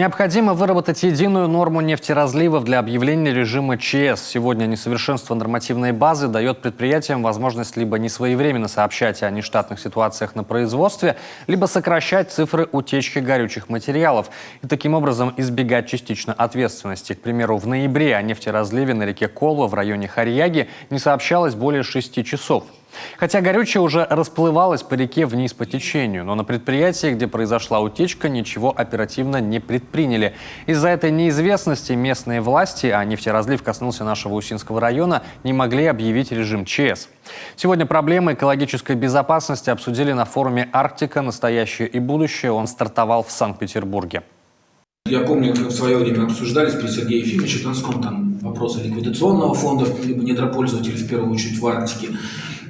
Необходимо выработать единую норму нефтеразливов для объявления режима ЧС. Сегодня несовершенство нормативной базы дает предприятиям возможность либо несвоевременно сообщать о нештатных ситуациях на производстве, либо сокращать цифры утечки горючих материалов и таким образом избегать частично ответственности. К примеру, в ноябре о нефтеразливе на реке Колва в районе Харьяги не сообщалось более 6 часов. Хотя горючее уже расплывалось по реке вниз по течению, но на предприятии, где произошла утечка, ничего оперативно не предприняли. Из-за этой неизвестности местные власти, а нефтеразлив коснулся нашего Усинского района, не могли объявить режим ЧС. Сегодня проблемы экологической безопасности обсудили на форуме «Арктика. Настоящее и будущее». Он стартовал в Санкт-Петербурге. Я помню, как в свое время обсуждались при Сергее Ефимовиче Донском там вопросы ликвидационного фонда, либо недропользователей, в первую очередь в Арктике,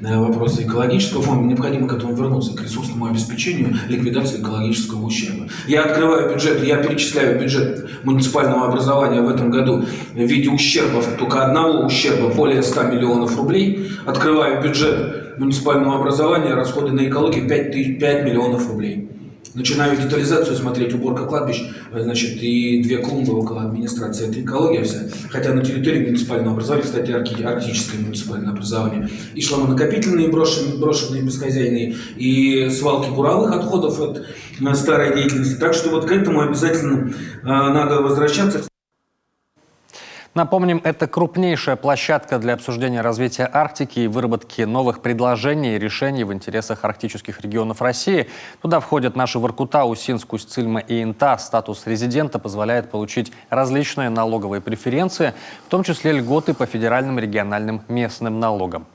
вопросы экологического фонда. Необходимо к этому вернуться, к ресурсному обеспечению ликвидации экологического ущерба. Я открываю бюджет, я перечисляю бюджет муниципального образования в этом году в виде ущербов, только одного ущерба более 100 миллионов рублей. Открываю бюджет муниципального образования, расходы на экологию 5 миллионов рублей. Начинаю детализацию смотреть, уборка кладбищ, значит, и 2 клумбы около администрации. Это экология вся. Хотя на территории муниципального образования, кстати, арктическое муниципальное образование, и шлаконакопительные брошенные, бесхозяйные, и свалки буровых отходов от старой деятельности. Так что вот к этому обязательно надо возвращаться. Напомним, это крупнейшая площадка для обсуждения развития Арктики и выработки новых предложений и решений в интересах арктических регионов России. Туда входят наши Воркута, Усинск, Усть-Цильма и Инта. Статус резидента позволяет получить различные налоговые преференции, в том числе льготы по федеральным, региональным, местным налогам.